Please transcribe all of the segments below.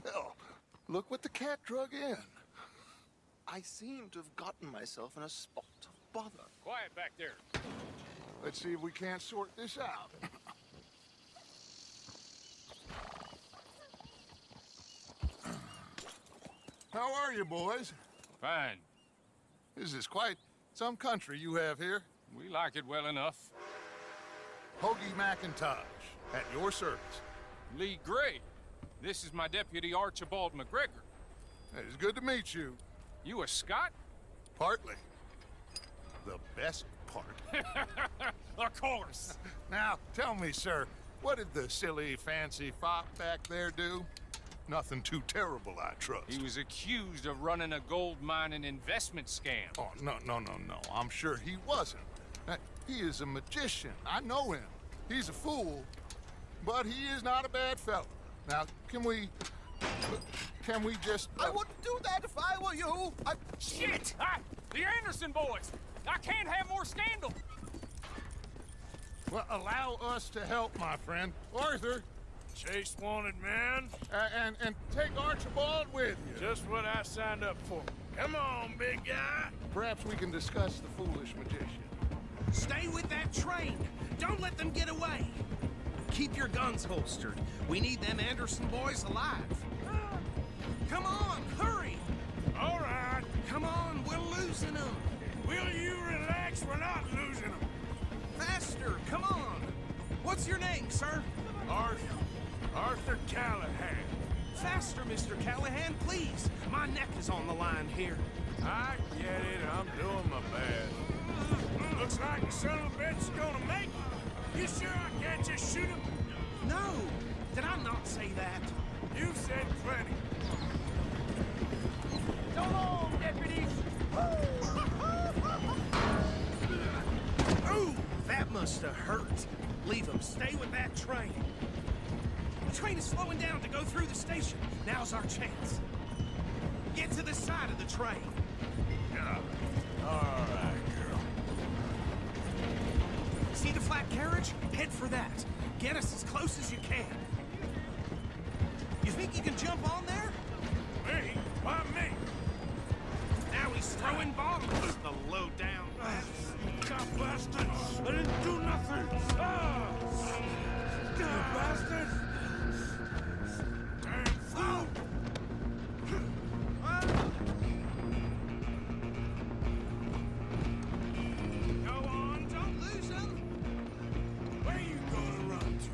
Well, look what the cat drug in. I seem to have gotten myself in a spot of bother. Quiet back there. Let's see if we can't sort this out. How are you, boys? Fine. This is quite some country you have here. We like it well enough. Hoagie McIntosh, at your service. Lee Gray. This is my deputy, Archibald McGregor. It's good to meet you. You a Scot? Partly. The best part. Of course. Now, tell me, sir, what did the silly, fancy fop back there do? Nothing too terrible, I trust. He was accused of running a gold mining investment scam. Oh, no. I'm sure he wasn't. He is a magician. I know him. He's a fool, but he is not a bad fellow. Now, can we just... I wouldn't do that if I were you. Shit! The Anderson boys! I can't have more scandal! Well, allow us to help, my friend. Arthur. Chase wanted man. And take Archibald with you. Just what I signed up for. Come on, big guy. Perhaps we can discuss the foolish magician. Stay with that train. Don't let them get away. Keep your guns holstered. We need them Anderson boys alive. Come on, hurry! All right. Come on, we're losing them. Will you relax? We're not losing them. Faster, come on. What's your name, sir? Arthur Callahan. Faster, Mr. Callahan, please. My neck is on the line here. I get it. I'm doing my best. Looks like the son of a bitch is gonna make it. You sure I can't just shoot him? No, did I not say that? You said plenty. So long, deputies! Ooh, that must have hurt. Leave them. Stay with that train. The train is slowing down to go through the station. Now's our chance. Get to the side of the train. All right, girl. See the flat carriage? Head for that. Get us as close as you can. You think you can jump on there? Me? Why me? Now he's throwing bombs. The low-down God bastard! I didn't do nothing! Ah! You bastard! Damn fool! Go on, don't lose him. Where you gonna run to?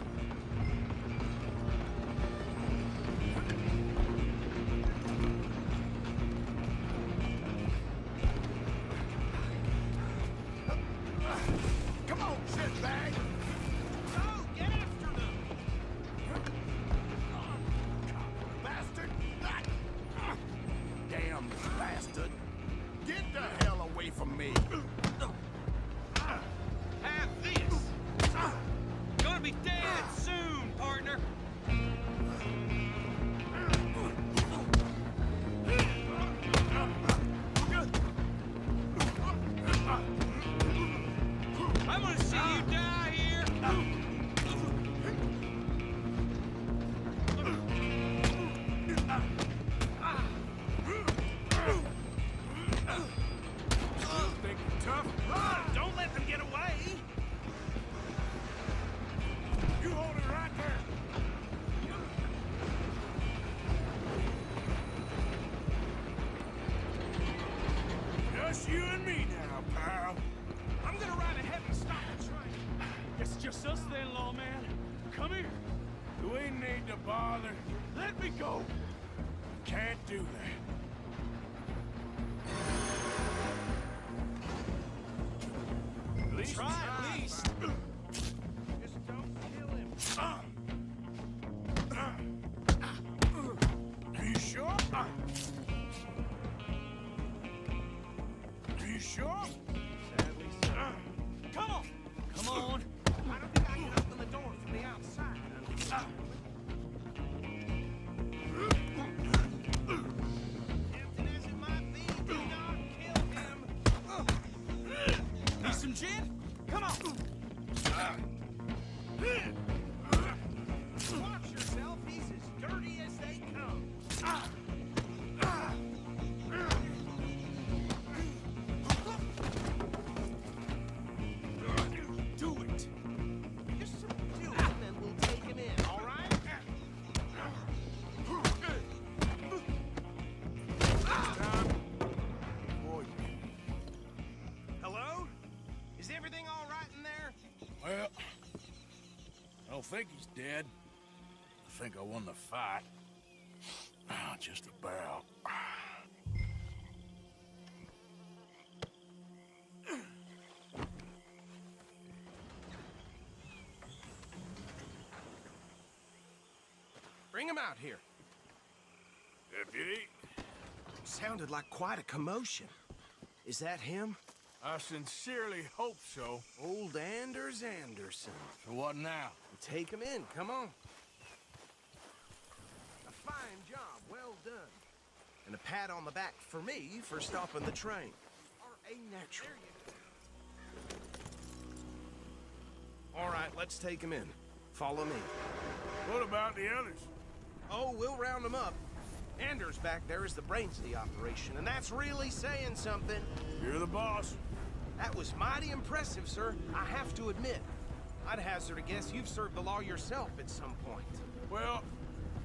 Come on, shitbag! Go, get after them. Bastard! Damn bastard! Get the hell away from me! Have this! Gonna be dead soon, partner! I'm gonna see you die here! Think you're tough? Run! Don't let them get away. You hold it right there. Just you and me now, pal. I'm gonna ride ahead and stop the train. It's just us then, lawman. Come here. Do we need to bother? Let me go. Can't do that. At least try at least. Just don't kill him. Are you sure? Are you sure? Sadly, so. Come on. Come on. I don't think I can open the door from the outside. Tempting as it might be, do not kill him. Need some gin? Come on. Watch yourself. He's as dirty as they come. don't think he's dead. I think I won the fight. Just about. Bring him out here. Deputy, Sounded like quite a commotion. Is that him? I sincerely hope so. Old Anders Anderson. So what now? Take him in, come on. A fine job, well done. And a pat on the back for me for stopping the train. Are a natural. All right, let's take him in. Follow me. What about the others? Oh, we'll round them up. Anders back there is the brains of the operation, and that's really saying something. You're the boss. That was mighty impressive, sir. I have to admit. I'd hazard a guess you've served the law yourself at some point. Well,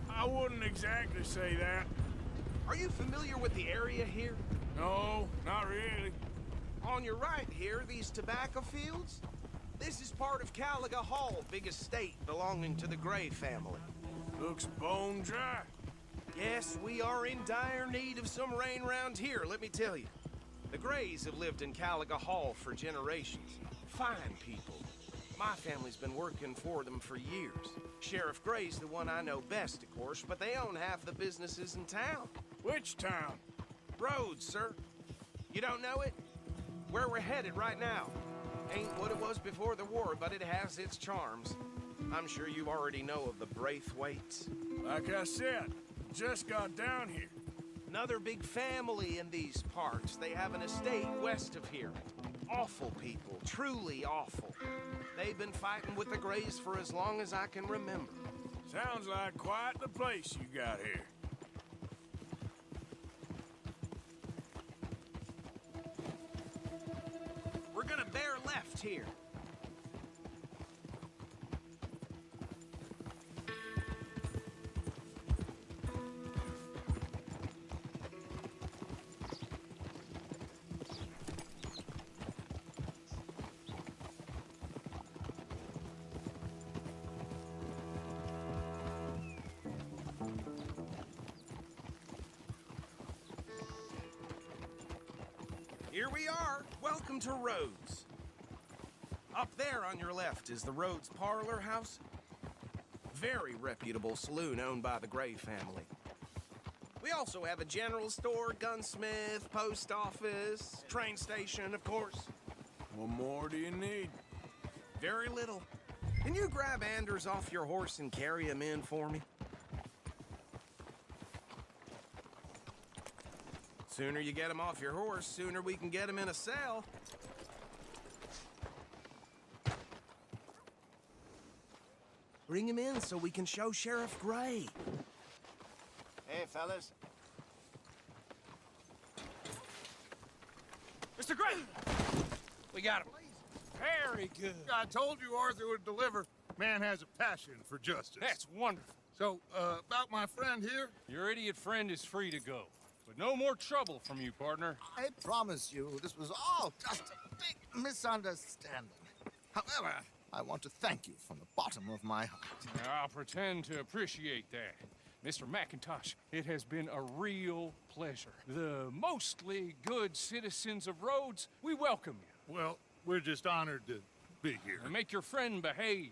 I wouldn't exactly say that. Are you familiar with the area here? No, not really. On your right here, these tobacco fields? This is part of Caliga Hall, big estate belonging to the Gray family. Looks bone dry. Yes, we are in dire need of some rain round here, let me tell you. The Grays have lived in Caliga Hall for generations. Fine people. My family's been working for them for years. Sheriff Gray's the one I know best, of course, but they own half the businesses in town. Which town? Rhodes, sir. You don't know it? Where we're headed right now. Ain't what it was before the war, but it has its charms. I'm sure you already know of the Braithwaites. Like I said, just got down here. Another big family in these parts. They have an estate west of here. Awful people, truly awful. They've been fighting with the Grays for as long as I can remember. Sounds like quite the place you got here. We're gonna bear left here. Here we are. Welcome to Rhodes. Up there on your left is the Rhodes Parlor House. Very reputable saloon owned by the Gray family. We also have a general store, gunsmith, post office, train station, of course. What more do you need? Very little. Can you grab Anders off your horse and carry him in for me? Sooner you get him off your horse, sooner we can get him in a cell. Bring him in so we can show Sheriff Gray. Hey, fellas. Mr. Gray! We got him. Very good. I told you Arthur would deliver. Man has a passion for justice. That's wonderful. So, about my friend here? Your idiot friend is free to go. But no more trouble from you, partner. I promise you, this was all just a big misunderstanding. However, I want to thank you from the bottom of my heart. I'll pretend to appreciate that. Mr. McIntosh, it has been a real pleasure. The mostly good citizens of Rhodes, we welcome you. Well, we're just honored to be here. And make your friend behave.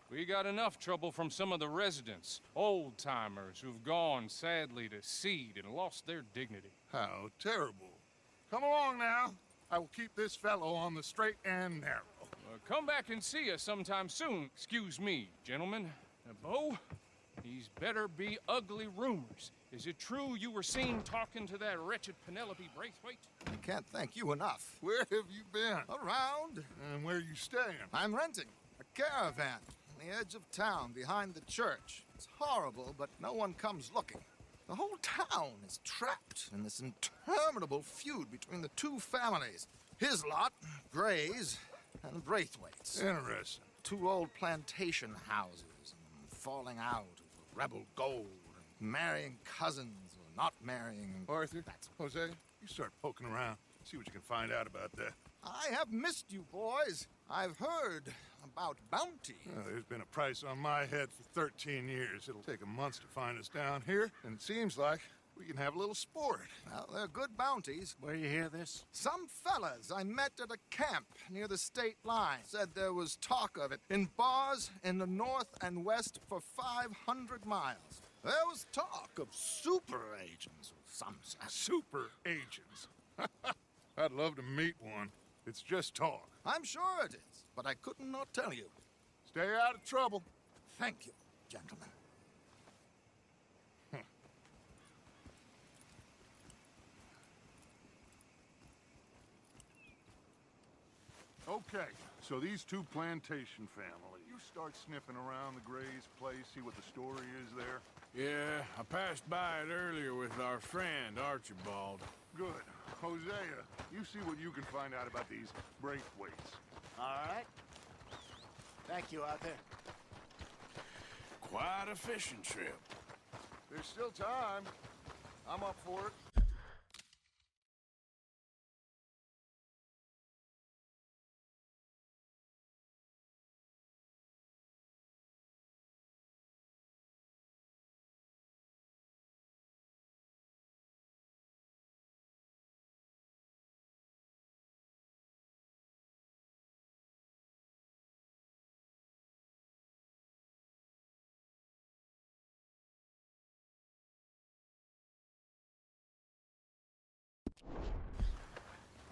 We got enough trouble from some of the residents, old-timers who've gone, sadly, to seed and lost their dignity. How terrible. Come along now. I will keep this fellow on the straight and narrow. Come back and see us sometime soon. Excuse me, gentlemen. Bo, these better be ugly rumors. Is it true you were seen talking to that wretched Penelope Braithwaite? I can't thank you enough. Where have you been? Around, And where you staying? I'm renting a caravan on the edge of town behind the church. It's horrible, but no one comes looking. The whole town is trapped in this interminable feud between the two families. His lot, Gray's, and Braithwaite's. Interesting. Two old plantation houses, and falling out over rebel gold, and marrying cousins or not marrying. Arthur, Jose, you start poking around. See what you can find out about that. I have missed you, boys. I've heard about bounty. There's been a price on my head for 13 years. It'll take a month to find us down here, and it seems like we can have a little sport. Well, they're good bounties. Where you hear this? Some fellas I met at a camp near the state line said there was talk of it in bars in the north and west for 500 miles. There was talk of super agents of some sort. Super agents. I'd love to meet one. It's just talk. I'm sure it is, but I could not tell you. Stay out of trouble. Thank you, gentlemen. Okay, so these two plantation families. You start sniffing around the Gray's place, see what the story is there? Yeah, I passed by it earlier with our friend, Archibald. Good. Hosea, you see what you can find out about these Braithwaites. All right. Thank you, Arthur. Quite a fishing trip. There's still time. I'm up for it.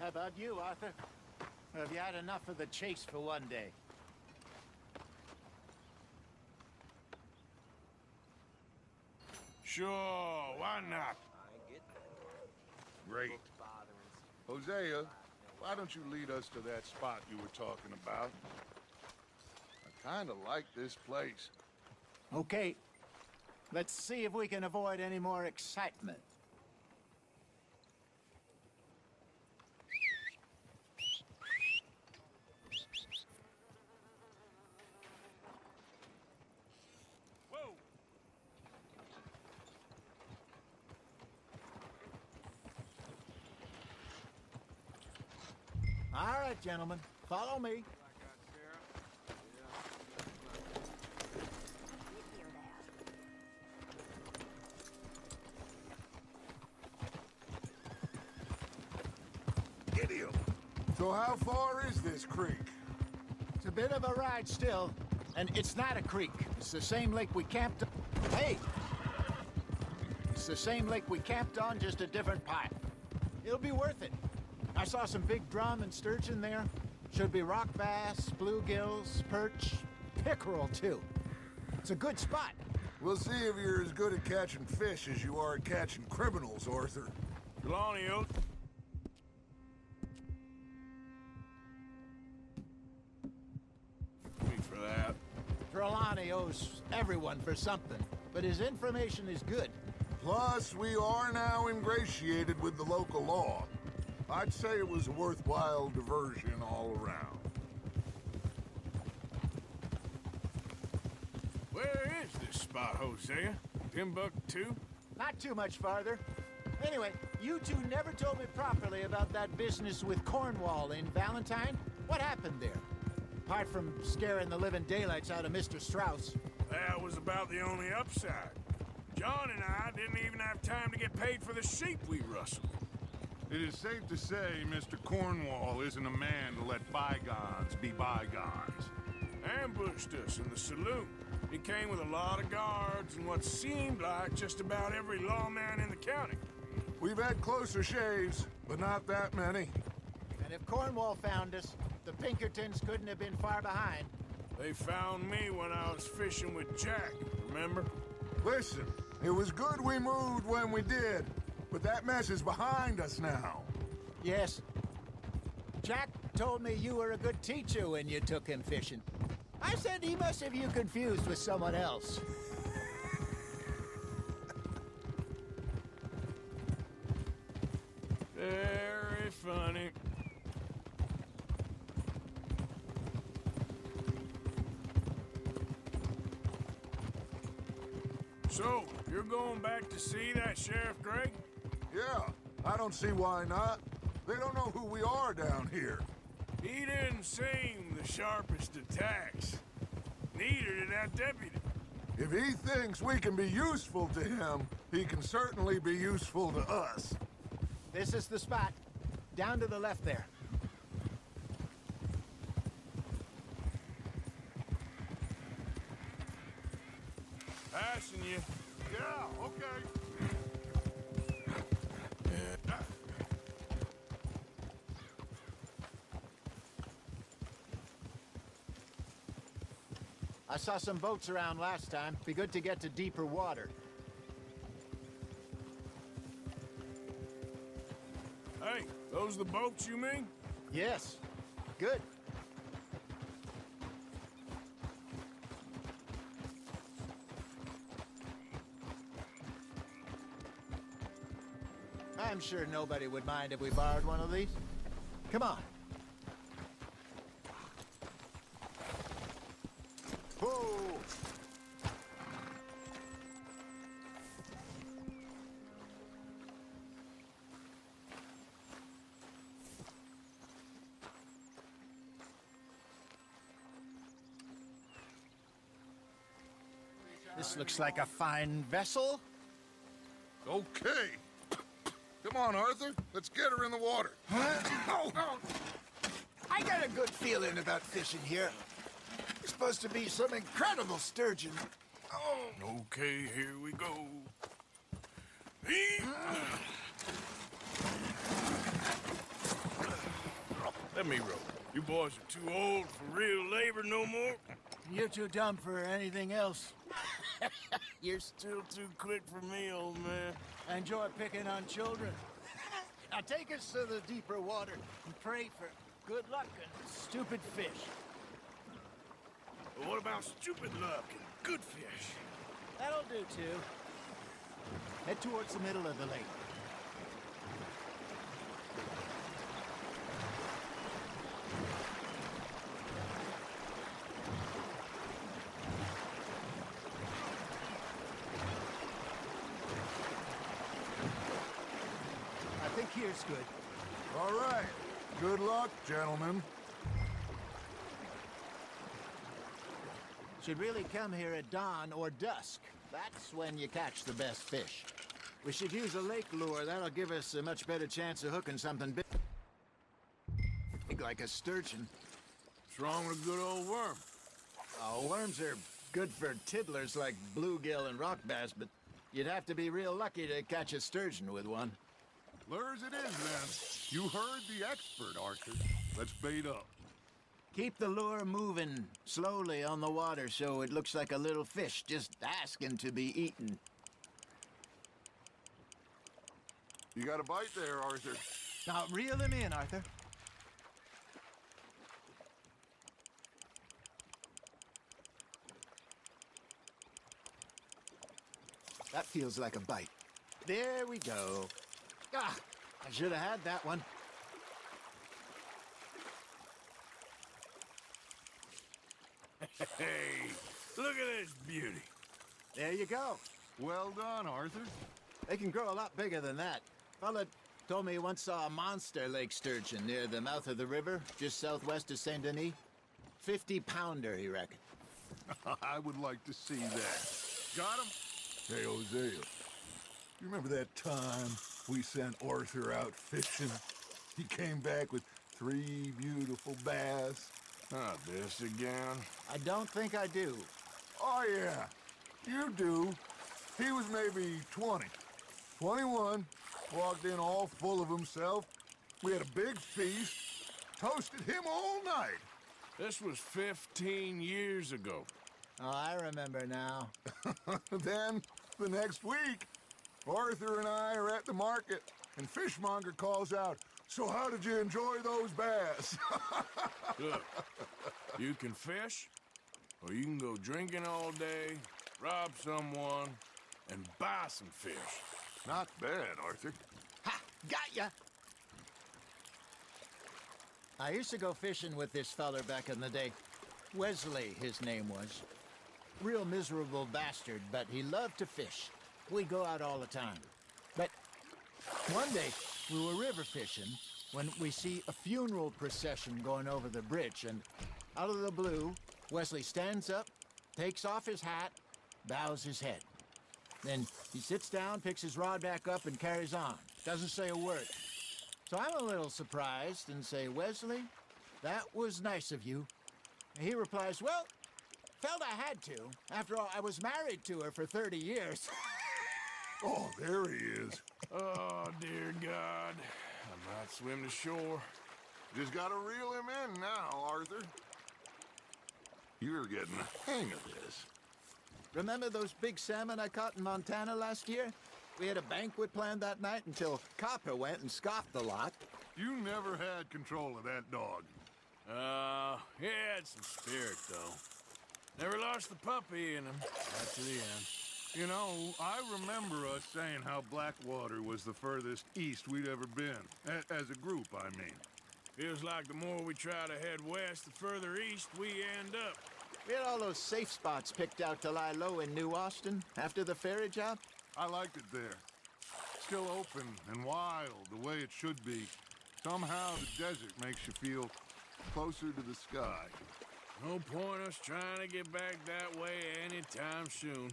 How about you, Arthur? Or have you had enough of the chase for one day? Sure, why not? Great. Hosea, why don't you lead us to that spot you were talking about? I kind of like this place. Okay. Let's see if we can avoid any more excitement. Whoa! All right, gentlemen. Follow me. Idiot! So how far is this creek? It's a bit of a ride still, and it's not a creek. It's the same lake we camped on. Hey! It's the same lake we camped on, just a different part. It'll be worth it. I saw some big drum and sturgeon there. Should be rock bass, bluegills, perch, pickerel too. It's a good spot. We'll see if you're as good at catching fish as you are at catching criminals, Arthur. Delonio. Me for that. Trelawney owes everyone for something, but his information is good. Plus, we are now ingratiated with the local law. I'd say it was a worthwhile diversion all around. Where is this spot, Hosea? Timbuktu? Not too much farther. Anyway, you two never told me properly about that business with Cornwall in Valentine. What happened there? Apart from scaring the living daylights out of Mr. Strauss. That was about the only upside. John and I didn't even have time to get paid for the sheep we rustled. It is safe to say Mr. Cornwall isn't a man to let bygones be bygones. Ambushed us in the saloon. He came with a lot of guards and what seemed like just about every lawman in the county. We've had closer shaves, but not that many. And if Cornwall found us, the Pinkertons couldn't have been far behind. They found me when I was fishing with Jack, remember? Listen, it was good we moved when we did, but that mess is behind us now. Yes. Jack told me you were a good teacher when you took him fishing. I said he must have you confused with someone else. Very funny. So, you're going back to see that Sheriff Gregg? Yeah, I don't see why not. They don't know who we are down here. He didn't seem the sharpest of tacks. Neither did that deputy. If he thinks we can be useful to him, he can certainly be useful to us. This is the spot. Down to the left there. Passing you. Yeah, okay. I saw some boats around last time. Be good to get to deeper water. Hey, those the boats you mean? Yes. Good. I'm sure nobody would mind if we borrowed one of these. Come on. Whoa! This looks like a fine vessel. Okay. Come on, Arthur. Let's get her in the water. Oh. I got a good feeling about fishing here. It's supposed to be some incredible sturgeon. Oh. Okay, here we go. Let me row. You boys are too old for real labor no more. You're too dumb for anything else. You're still too quick for me, old man. I enjoy picking on children. Now take us to the deeper water and pray for good luck and stupid fish. But what about stupid luck and good fish? That'll do, too. Head towards the middle of the lake. I think here's good. All right. Good luck, gentlemen. Should really come here at dawn or dusk. That's when you catch the best fish. We should use a lake lure. That'll give us a much better chance of hooking something big like a sturgeon. What's wrong with a good old worm? Oh, worms are good for tiddlers like bluegill and rock bass, but you'd have to be real lucky to catch a sturgeon with one. Lures it is, then. You heard the expert, Arthur. Let's bait up. Keep the lure moving slowly on the water so it looks like a little fish just asking to be eaten. You got a bite there, Arthur. Now, reel him in, Arthur. That feels like a bite. There we go. Ah, I should have had that one. Hey, look at this beauty. There you go. Well done, Arthur. They can grow a lot bigger than that. Fella told me he once saw a monster lake sturgeon near the mouth of the river, just southwest of Saint Denis. 50-pounder, he reckoned. I would like to see that. Got him? Hey, Hosea. You remember that time we sent Arthur out fishing? He came back with 3 beautiful bass. Not this again. I don't think I do. Oh, yeah. You do. He was maybe 20. 21. Walked in all full of himself. We had a big feast. Toasted him all night. This was 15 years ago. Oh, I remember now. Then, the next week, Arthur and I are at the market, and Fishmonger calls out, "So how did you enjoy those bass?" Look, you can fish, or you can go drinking all day, rob someone, and buy some fish. Not bad, Arthur. Ha! Got ya! I used to go fishing with this feller back in the day. Wesley, his name was. Real miserable bastard, but he loved to fish. We'd go out all the time. But one day, we were river fishing, when we see a funeral procession going over the bridge, and out of the blue, Wesley stands up, takes off his hat, bows his head. Then he sits down, picks his rod back up, and carries on. Doesn't say a word. So I'm a little surprised and say, Wesley, that was nice of you. And he replies, well, felt I had to. After all, I was married to her for 30 years. Oh, there he is. Oh, dear God. I might swim to shore. Just gotta reel him in now, Arthur. You're getting the hang of this. Remember those big salmon I caught in Montana last year? We had a banquet planned that night until Copper went and scoffed the lot. You never had control of that dog. He had some spirit, though. Never lost the puppy in him. Right to the end. You know, I remember us saying how Blackwater was the furthest east we'd ever been. As a group, I mean. Feels like the more we try to head west, the further east we end up. We had all those safe spots picked out to lie low in New Austin after the ferry job. I liked it there. Still open and wild, the way it should be. Somehow the desert makes you feel closer to the sky. No point us trying to get back that way anytime soon.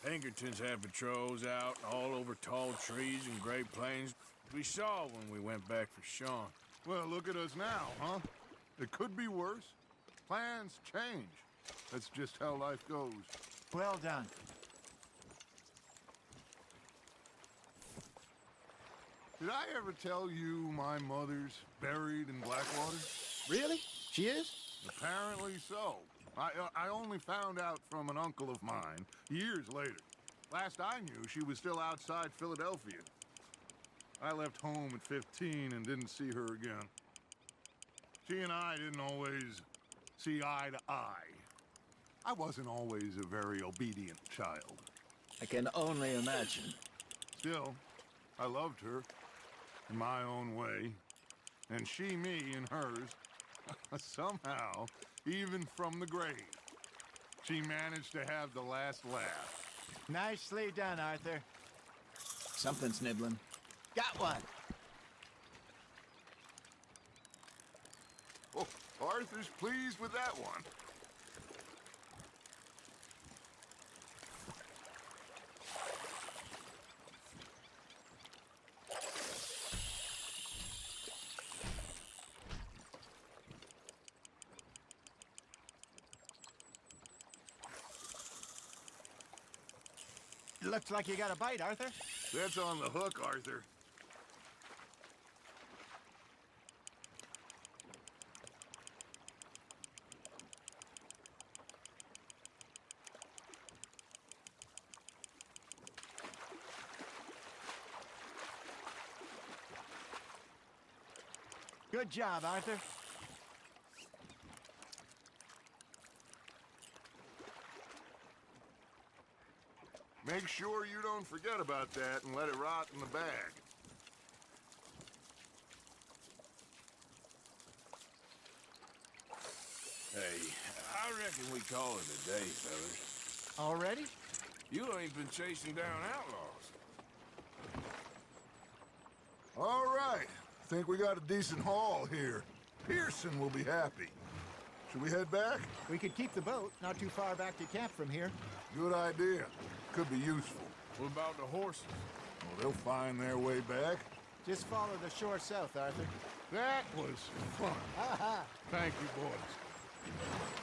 Pinkertons had patrols out all over tall trees and Great Plains. We saw when we went back for Sean. Well, look at us now, huh? It could be worse. Plans change. That's just how life goes. Well done. Did I ever tell you my mother's buried in Blackwater? Really? She is? Apparently so. I only found out from an uncle of mine years later. Last I knew, she was still outside Philadelphia. I left home at 15 and didn't see her again. She and I didn't always see eye to eye. I wasn't always a very obedient child. I can only imagine. Still, I loved her in my own way, and she me in hers. Somehow, even from the grave, she managed to have the last laugh. Nicely done, Arthur. Something's nibbling. Got one. Oh, Arthur's pleased with that one. Looks like you got a bite, Arthur. That's on the hook, Arthur. Good job, Arthur. Make sure you don't forget about that and let it rot in the bag. Hey, I reckon we call it a day, fellas. Already? You ain't been chasing down outlaws. All right. Think we got a decent haul here. Pearson will be happy. Should we head back? We could keep the boat not too far back to camp from here. Good idea. Could be useful. What about the horses? Well, they'll find their way back. Just follow the shore south, Arthur. That was fun. Thank you, boys.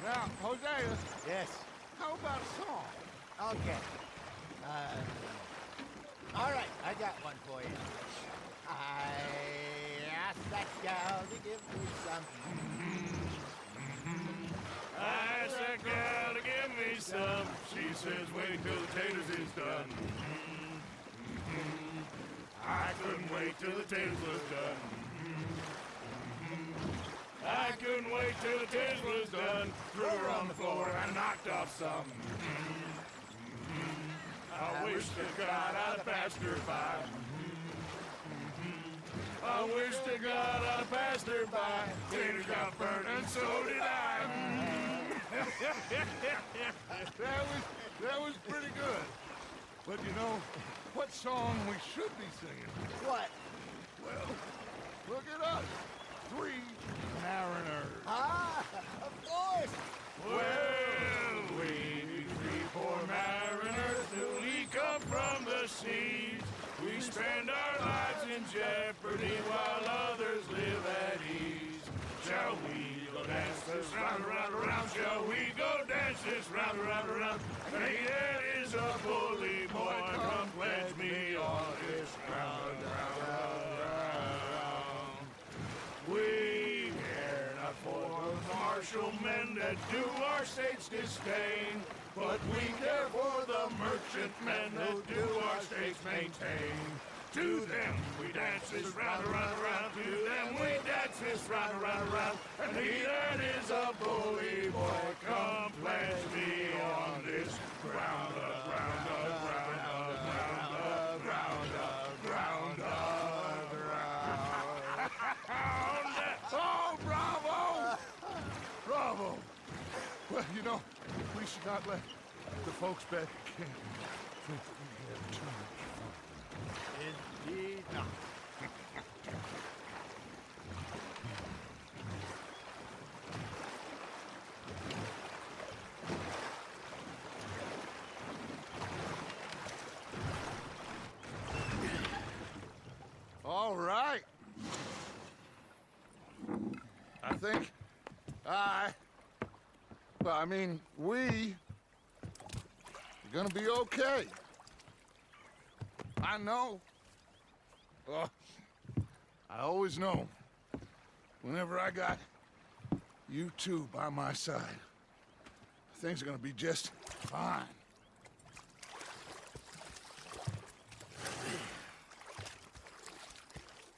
Now, Hosea, Yes. how about a song? Okay. All right, I got one for you. I asked that gal to give me some. I asked that gal to give me some. She says, wait till the taters is done. I couldn't wait till the taters was done. I couldn't wait till the taste was done. Threw her on the floor and knocked off some. I wish to God I'd passed her by. I wish to God I passed her by. Taters got burnt and so did I. that was pretty good. But you know, what song we should be singing? What? Well, look at us. jeopardy while others live at ease. Shall we go dance this round, around, around? Shall we go dance this round, around, around? Hey, there is a bully boy, come pledge me on this round, round, round, round. We care not for the martial men that do our state's disdain, but we care for the merchant men that do our state's maintain. To them we dance this round, around, around. To them we dance this round, around, around. And he that is a bully boy, come pledge me on this ground up, ground up, ground up, ground up, ground up, ground up, ground up. Oh, bravo! Bravo! Well, you know, we should not let the folks back at camp think we have too much fun. Indeed not. All right. I think we are gonna be okay. I know. I always know. Whenever I got you two by my side, things are gonna be just fine.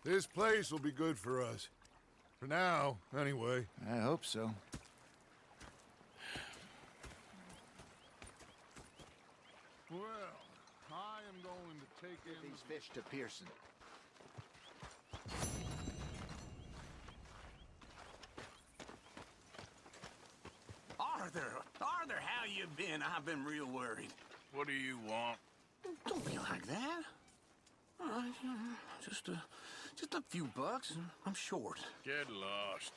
This place will be good for us. For now, anyway. I hope so. Well, I am going to take in These fish to Pearson. Arthur, how you been? I've been real worried. What do you want? Don't be like that. All right, just a few bucks, and I'm short. Get lost.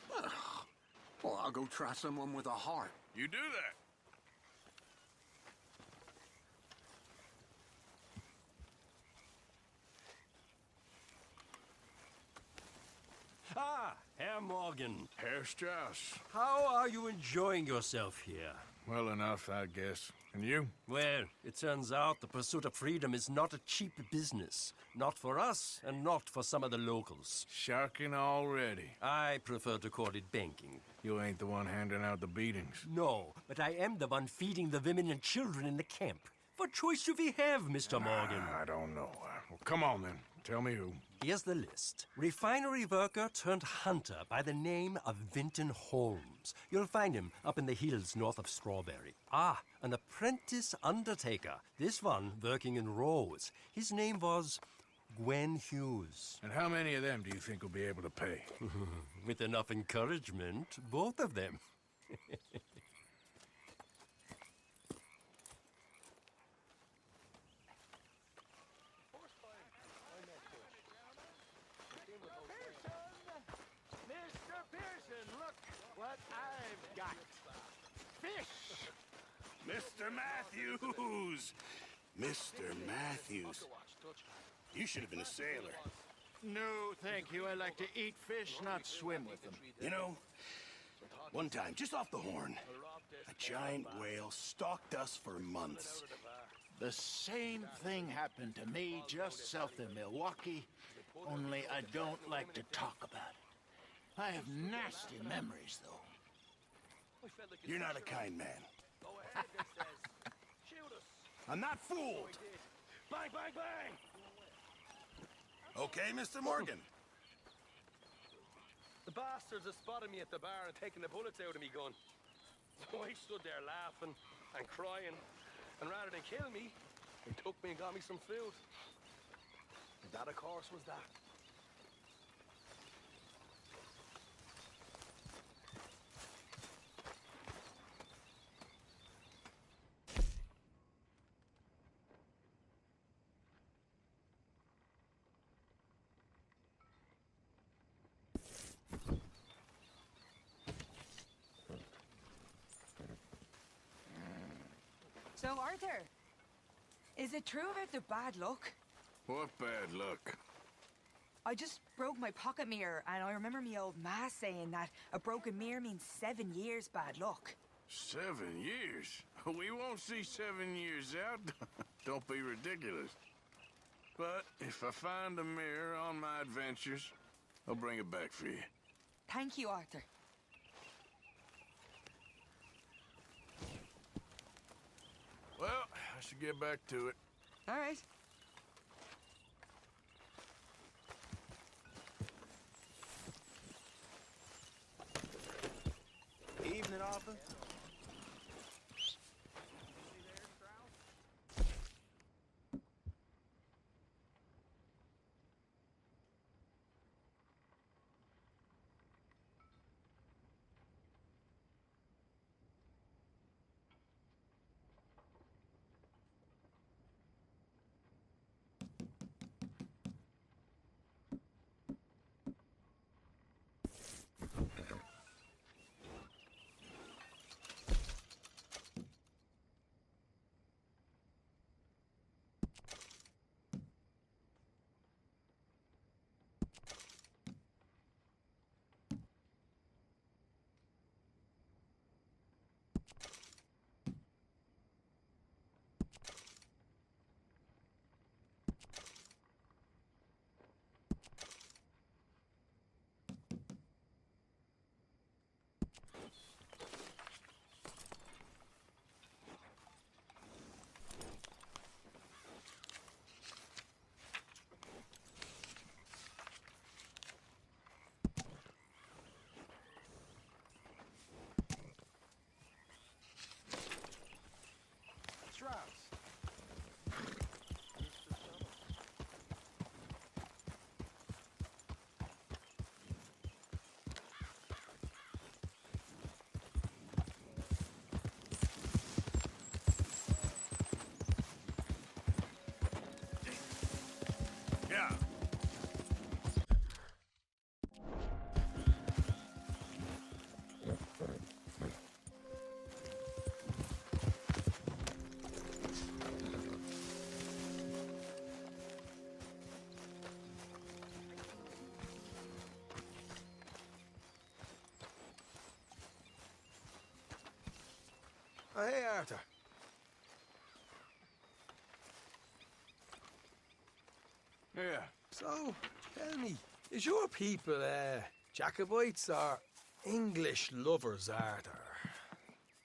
Well, I'll go try someone with a heart. You do that. Ah, Herr Morgan. Herr Strauss. How are you enjoying yourself here? Well enough, I guess. And you? Well, it turns out the pursuit of freedom is not a cheap business. Not for us, and not for some of the locals. Sharking already. I prefer to call it banking. You ain't the one handing out the beatings. No, but I am the one feeding the women and children in the camp. What choice do we have, Mr. Morgan? I don't know. Well, come on then. Tell me who. Here's the list. Refinery worker turned hunter by the name of Vinton Holmes. You'll find him up in the hills north of Strawberry. Ah, an apprentice undertaker. This one working in Rose. His name was Gwen Hughes. And how many of them do you think will be able to pay? With enough encouragement, both of them. Mr. Pearson, look what I've got. Fish! Mr. Matthews! Mr. Matthews. You should have been a sailor. No, thank you. I like to eat fish, not swim with them. You know, one time, just off the Horn, a giant whale stalked us for months. The same thing happened to me just south of Milwaukee, only I don't like to talk about it. I have nasty memories, though. You're not a kind man. I'm not fooled. Bang, bang, bang! Okay, Mr. Morgan. The bastards have spotted me at the bar and taken the bullets out of me gun. So I stood there laughing and crying, and rather than kill me, they took me and got me some food. And that, of course, was that. So, Arthur, is it true about the bad luck? What bad luck? I just broke my pocket mirror, and I remember me old ma saying that a broken mirror means 7 years bad luck. 7 years? We won't see 7 years out. Don't be ridiculous. But if I find a mirror on my adventures, I'll bring it back for you. Thank you, Arthur. Well, I should get back to it. All right. Evening, Arthur. Yeah. Oh, hey, Arthur. Yeah. So, tell me, is your people, Jacobites or English lovers, Arthur?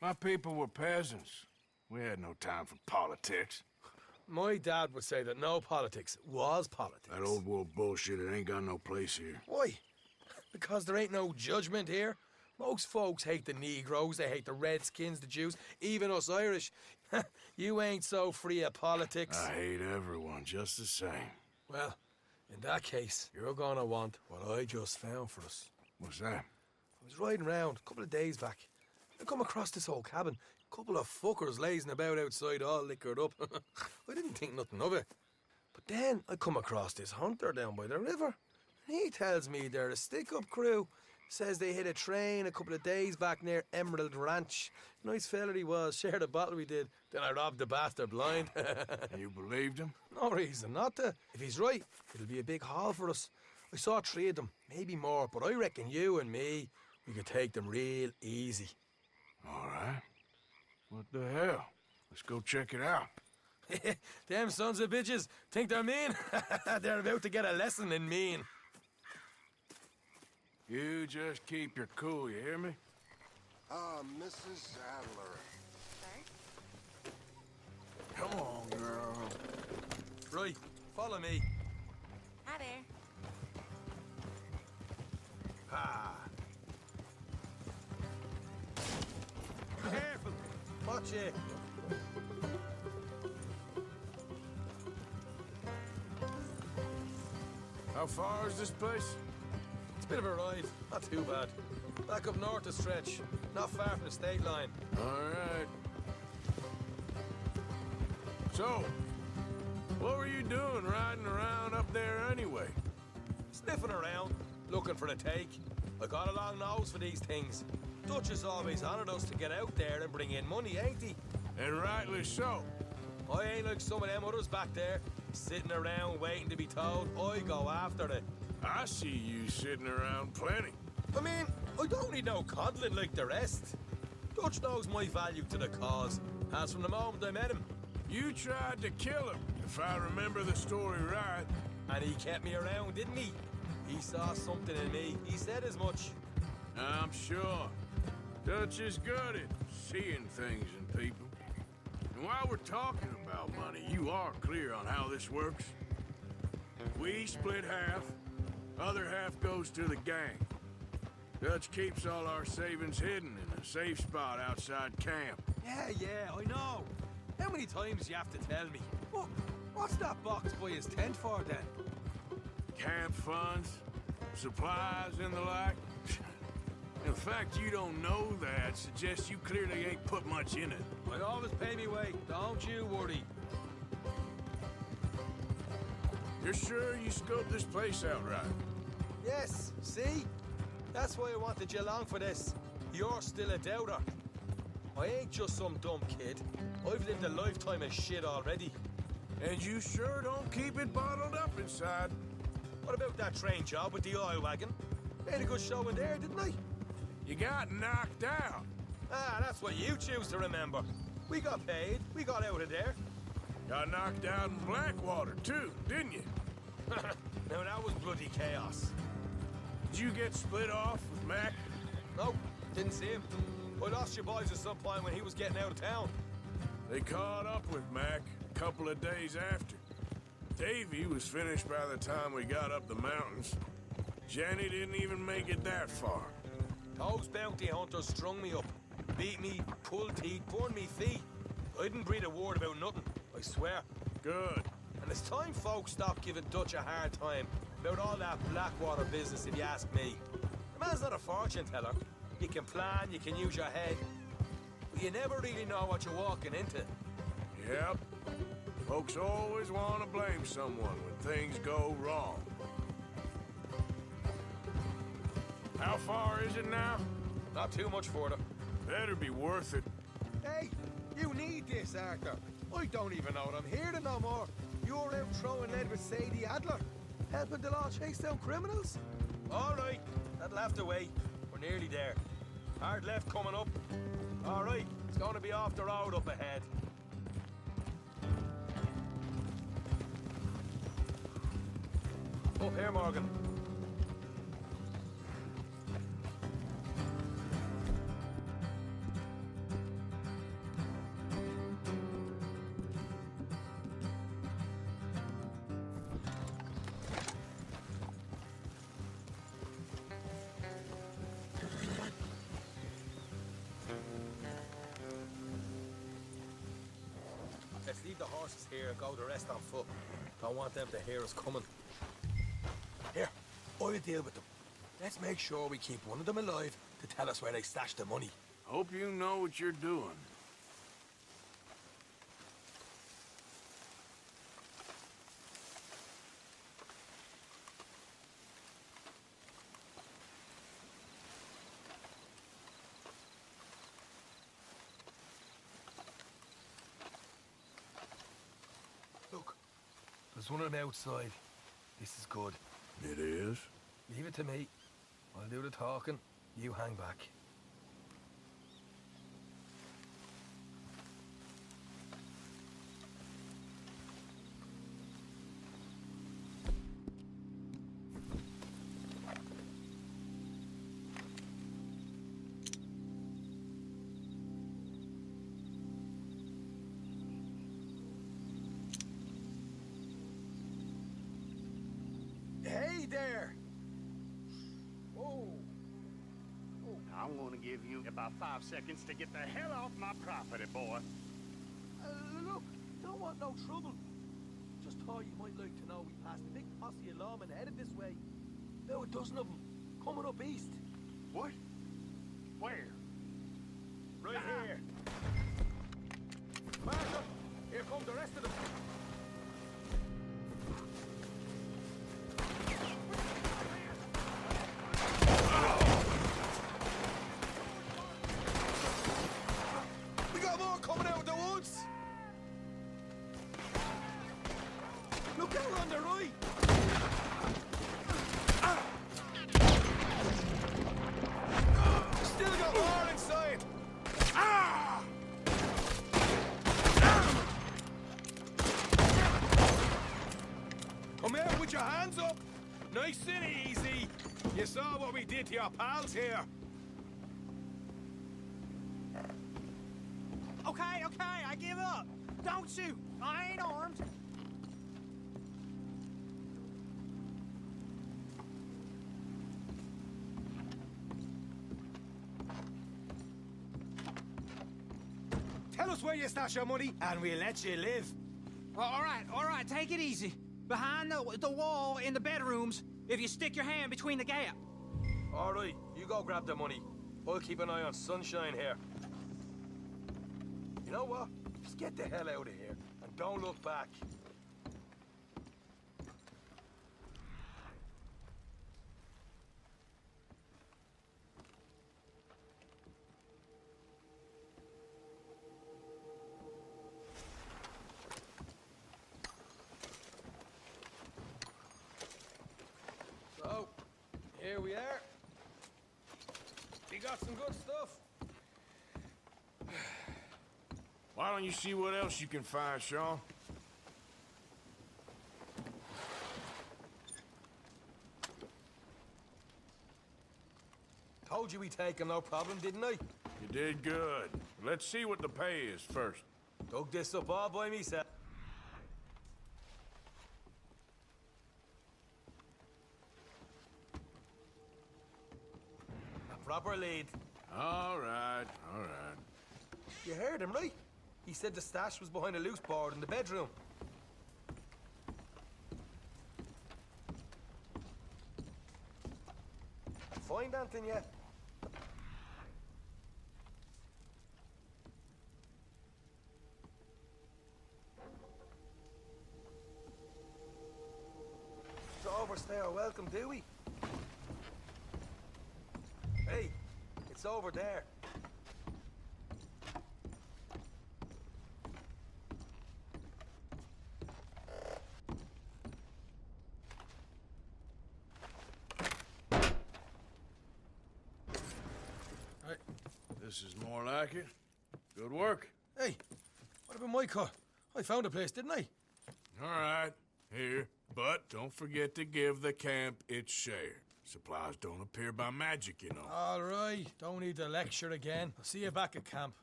My people were peasants. We had no time for politics. My dad would say that no politics was politics. That old world bullshit, it ain't got no place here. Why? Because there ain't no judgment here. Most folks hate the Negroes, they hate the Redskins, the Jews, even us Irish. You ain't so free of politics. I hate everyone just the same. Well, in that case, you're gonna want what I just found for us. What's that? I was riding around a couple of days back. I come across this old cabin. A couple of fuckers lazing about outside all liquored up. I didn't think nothing of it. But then I come across this hunter down by the river. And he tells me they're a stick-up crew. Says they hit a train a couple of days back near Emerald Ranch. Nice fella he was, shared a bottle we did. Then I robbed the bastard blind. You believed him? No reason not to. If he's right, it'll be a big haul for us. I saw 3 of them, maybe more, but I reckon you and me, we could take them real easy. All right. What the hell? Let's go check it out. Them sons of bitches think they're mean. They're about to get a lesson in mean. You just keep your cool, you hear me? Mrs. Adler. Come on, girl. Right, follow me. Hi there. Ah. Careful. Watch it. How far is this place? It's a bit of a ride. Not too bad. Back up north a stretch. Not far from the state line. All right. So, what were you doing riding around up there anyway? Sniffing around, looking for the take. I got a long nose for these things. Dutch has always honoured us to get out there and bring in money, ain't he? And rightly so. I ain't like some of them others back there, sitting around waiting to be told. I go after it. I see you sitting around plenty. I mean, I don't need no coddling like the rest. Dutch knows my value to the cause, as from the moment I met him. You tried to kill him, if I remember the story right. And he kept me around, didn't he? He saw something in me. He said as much. I'm sure. Dutch is good at seeing things in people. And while we're talking about money, you are clear on how this works? We split half, other half goes to the gang. Dutch keeps all our savings hidden in a safe spot outside camp. Yeah, I know. How many times you have to tell me? What's that box by his tent for, then? Camp funds, supplies, and the like. The fact you don't know that suggests you clearly ain't put much in it. I always pay me way, don't you worry. You're sure you scoped this place out right? Yes, see? That's why I wanted you along for this. You're still a doubter. I ain't just some dumb kid. I've lived a lifetime of shit already. And you sure don't keep it bottled up inside. What about that train job with the oil wagon? Made a good show in there, didn't I? You got knocked out. Ah, that's what you choose to remember. We got paid. We got out of there. Got knocked out in Blackwater, too, didn't you? Now, that was bloody chaos. Did you get split off with Mac? Nope, didn't see him. I lost your boys at some point when he was getting out of town. They caught up with Mac a couple of days after. Davy was finished by the time we got up the mountains. Jenny didn't even make it that far. Those bounty hunters strung me up. Beat me, pulled teeth, burned me feet. I didn't breathe a word about nothing, I swear. Good. And it's time folks stop giving Dutch a hard time about all that Blackwater business, if you ask me. The man's not a fortune teller. You can plan, you can use your head. But you never really know what you're walking into. Yep. Folks always want to blame someone when things go wrong. How far is it now? Not too much further. Better be worth it. Hey, you need this, Arthur. I don't even know what I'm hearing no more. You're out throwing lead with Sadie Adler, helping the law chase down criminals? All right, that'll have to wait. We're nearly there. Hard left coming up. All right, it's going to be off the road up ahead. Up here, Morgan. Let's leave the horses here and go the rest on foot. Don't want them to hear us coming. Here, I'll deal with them. Let's make sure we keep one of them alive to tell us where they stashed the money. Hope you know what you're doing. Look, there's one of them outside. This is good. It is? Leave it to me. I'll do the talking. You hang back. Hey there! I'm gonna give you about 5 seconds to get the hell off my property, boy. Look, don't want no trouble. Just thought you might like to know we passed a big posse of lawmen headed this way. About a dozen of them, coming up east. What? Where? Right here. Mark up! Here come the rest of them. We got more coming out of the woods! Look out on the right! Nice and easy. You saw what we did to your pals here. Okay, I give up. Don't shoot. I ain't armed. Tell us where you stash your money, and we'll let you live. All right, take it easy. Behind the wall in the bedrooms, if you stick your hand between the gap. All right, you go grab the money. I'll keep an eye on Sunshine here. You know what? Just get the hell out of here, and don't look back. So, here we are. We got some good stuff. Why don't you see what else you can find, Sean? Told you we'd take him, no problem, didn't I? You did good. Let's see what the pay is first. Dug this up all by myself. A proper lead. All right. You heard him, right? He said the stash was behind a loose board in the bedroom. Find anything yet? Don't overstay our welcome, do we? Hey, it's over there. This is more like it. Good work. Hey, what about my cut? I found a place, didn't I? All right, here. But don't forget to give the camp its share. Supplies don't appear by magic, you know. All right, don't need to lecture again. I'll see you back at camp.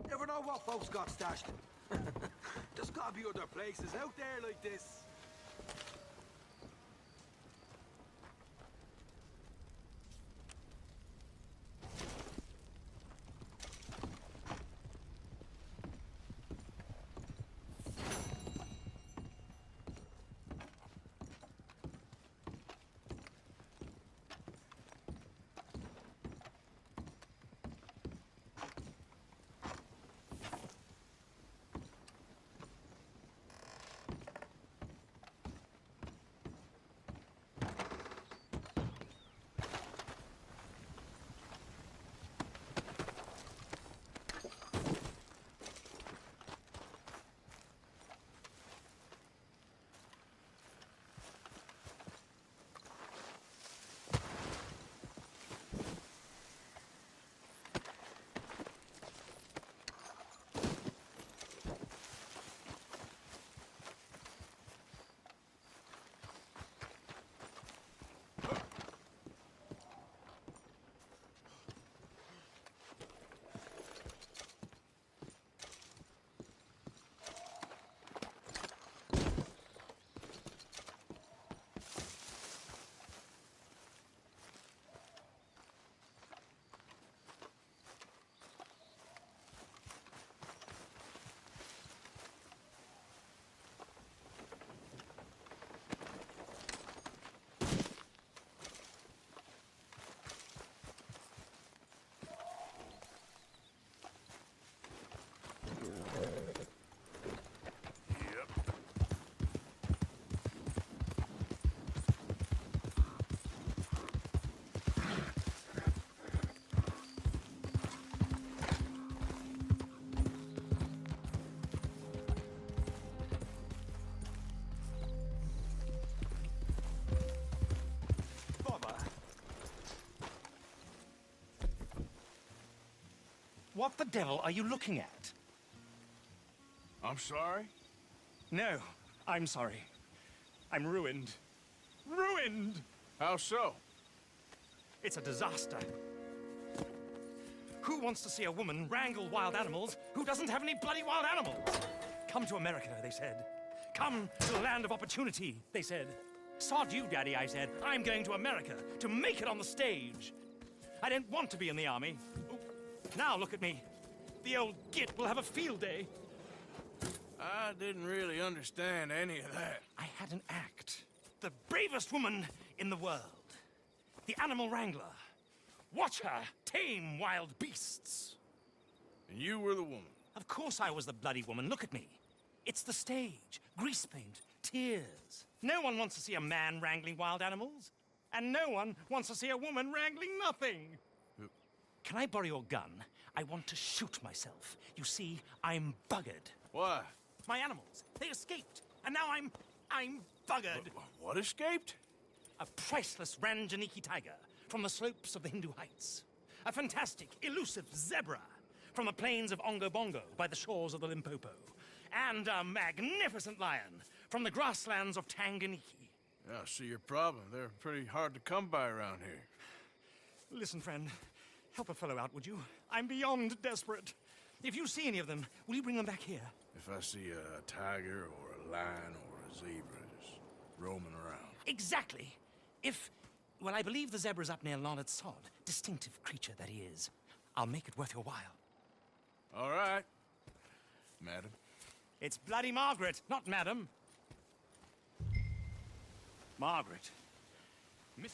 Never know what folks got stashed. There's gotta be other places out there like this. What the devil are you looking at? I'm sorry? No, I'm sorry. I'm ruined. Ruined! How so? It's a disaster. Who wants to see a woman wrangle wild animals who doesn't have any bloody wild animals? Come to America, they said. Come to the land of opportunity, they said. Sod you, Daddy, I said. I'm going to America to make it on the stage. I don't want to be in the army. Now look at me. The old git will have a field day. I didn't really understand any of that. I had an act. The bravest woman in the world. The animal wrangler. Watch her tame wild beasts. And you were the woman. Of course I was the bloody woman. Look at me. It's the stage. Grease paint. Tears. No one wants to see a man wrangling wild animals. And no one wants to see a woman wrangling nothing. Can I borrow your gun? I want to shoot myself. You see, I'm buggered. Why? My animals. They escaped. And now I'm buggered. What escaped? A priceless Ranjaniki tiger from the slopes of the Hindu Heights. A fantastic, elusive zebra from the plains of Ongo Bongo by the shores of the Limpopo. And a magnificent lion from the grasslands of Tanganyika. Yeah, I see your problem. They're pretty hard to come by around here. Listen, friend. Help a fellow out, would you? I'm beyond desperate. If you see any of them, will you bring them back here? If I see a tiger or a lion or a zebra just roaming around. Exactly. Well, I believe the zebra's up near Larned Sod. Distinctive creature that he is. I'll make it worth your while. All right, madam. It's bloody Margaret, not madam. Margaret. Miss...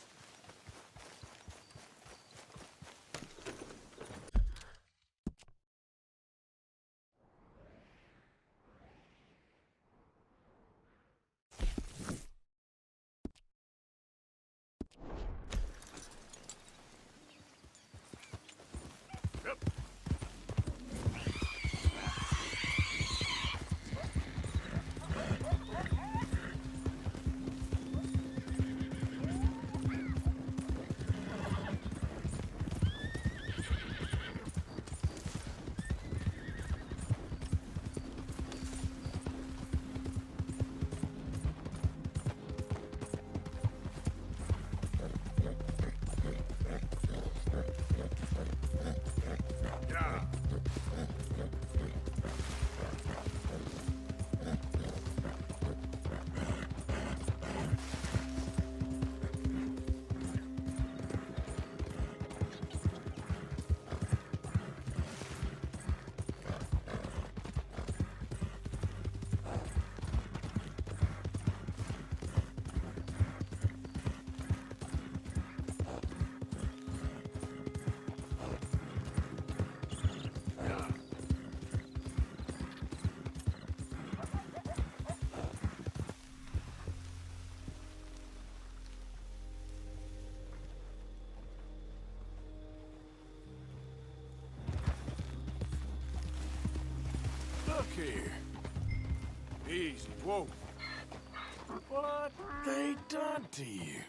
Look here. Easy, whoa. What they done to you?